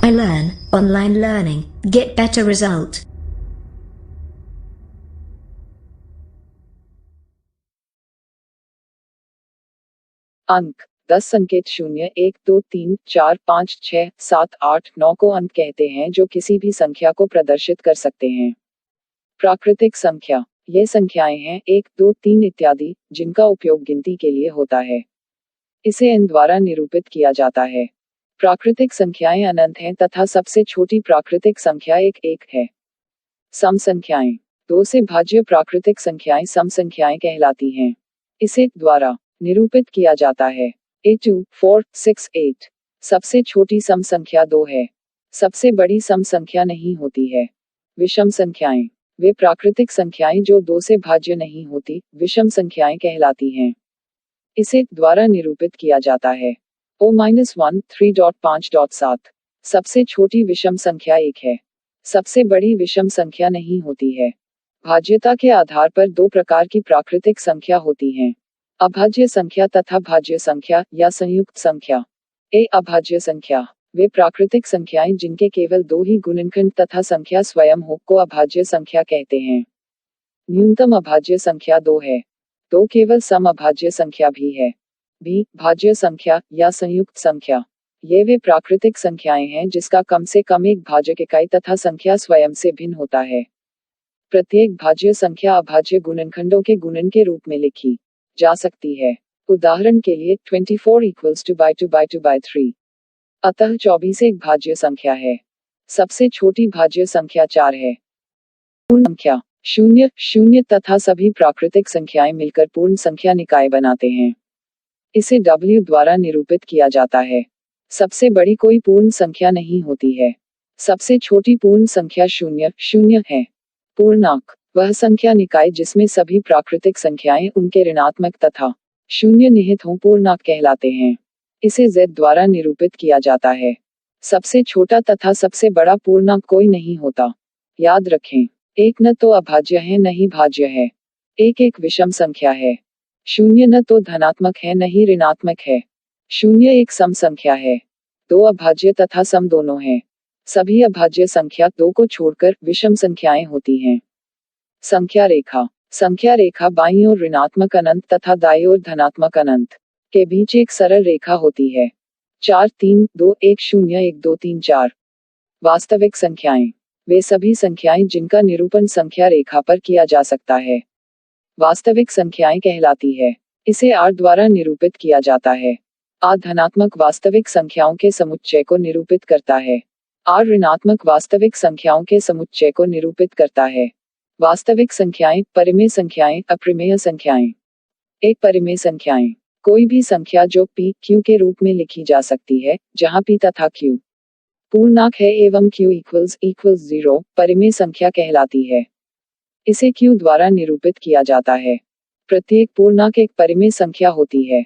I learn, online learning, get better result. अंक 10 संकेत 0 1 2 3 4 5 6 7 8 9 को अंक कहते हैं जो किसी भी संख्या को प्रदर्शित कर सकते हैं। प्राकृतिक संख्या ये संख्याएं हैं 1 2 3 इत्यादि जिनका उपयोग गिनती के लिए होता है। इसे n द्वारा निरूपित किया जाता है। प्राकृतिक संख्याएं अनंत हैं तथा सबसे छोटी प्राकृतिक संख्या एक है। सम संख्याएं 2 से भाज्य प्राकृतिक संख्याएं सम संख्याएं कहलाती हैं। इसे द्वारा निरूपित किया जाता है। 2 4 6 8 सबसे छोटी सम संख्या 2 है। सबसे बड़ी सम संख्या नहीं होती है। विषम संख्याएं वे प्राकृतिक संख्याएं जो 2 से भाज्य नहीं होती विषम संख्याएं कहलाती हैं। इसे द्वारा निरूपित किया जाता है। O-1 3.5.7 सबसे छोटी विषम संख्या 1 है। सबसे बड़ी विषम संख्या नहीं होती है। भाज्यता के आधार पर दो प्रकार की प्राकृतिक संख्या होती हैं, अभाज्य संख्या तथा भाज्य संख्या या संयुक्त संख्या। अभाज्य संख्या वे प्राकृतिक संख्याएं जिनके केवल दो ही गुणनखंड तथा संख्या स्वयं हो को अभाज्य संख्या कहते हैं। न्यूनतम अभाज्य संख्या 2 है। 2 केवल सम अभाज्य संख्या भी है। भाज्य संख्या या संयुक्त संख्या ये वे प्राकृतिक संख्याएं हैं जिसका कम से कम एक भाजक इकाई तथा संख्या स्वयं से भिन्न होता है। प्रत्येक भाज्य संख्या अभाज्य गुणनखंडों के गुणन के रूप में लिखी जा सकती है। उदाहरण के लिए 24 equals to by 2 by 2 by 3। अतः 24 एक भाज्य संख्या है। सबसे छोटी भाज्य संख्या 4 है। पूर्ण संख्या 0 0 तथा सभी प्राकृतिक संख्याएं मिलकर पूर्ण संख्या निकाय बनाते हैं। इसे W द्वारा निरूपित किया जाता है। सबसे बड़ी कोई पूर्ण संख्या नहीं होती है। सबसे छोटी पूर्ण संख्या 0 0 है। पूर्णांक वह संख्या निकाय जिसमें सभी प्राकृतिक संख्याएं उनके ऋणात्मक तथा 0 निहित हों पूर्णांक कहलाते हैं। इसे Z द्वारा निरूपित किया जाता है। सबसे छोटा तथा सबसे बड़ा पूर्णांक कोई नहीं होता। याद रखें, एक न तो अभाज्य है न ही भाज्य है। एक विषम संख्या है। 0 न तो धनात्मक है न ही ऋणात्मक है। 0 एक सम संख्या है। 2 अभाज्य तथा सम दोनों हैं। सभी अभाज्य संख्या 2 को छोड़कर विषम संख्याएं होती हैं। संख्या रेखा बाईं ओर ऋणात्मक अनंत तथा दाईं ओर धनात्मक अनंत के बीच एक सरल रेखा होती है। 4 3 2 1 0 1 2 3 4। वास्तविक संख्याएं वे सभी संख्याएं जिनका निरूपण संख्या रेखा पर किया जा सकता है वास्तविक संख्याएं कहलाती है। इसे R द्वारा निरूपित किया जाता है। R धनात्मक वास्तविक संख्याओं के समुच्चय को निरूपित करता है। R ऋणात्मक वास्तविक संख्याओं के समुच्चय को निरूपित करता है। वास्तविक संख्याएं, परिमेय संख्याएं, अप्रिमेय संख्याएं। एक परिमेय संख्याएं कोई भी संख्या जो P, Q के रूप में लिखी जा सकती है, जहां P तथा Q पूर्णांक है एवं Q इक्वल्स 0 परिमेय संख्या कहलाती है। इसे Q द्वारा निरूपित किया जाता है। प्रत्येक पूर्णांक एक परिमेय संख्या होती है।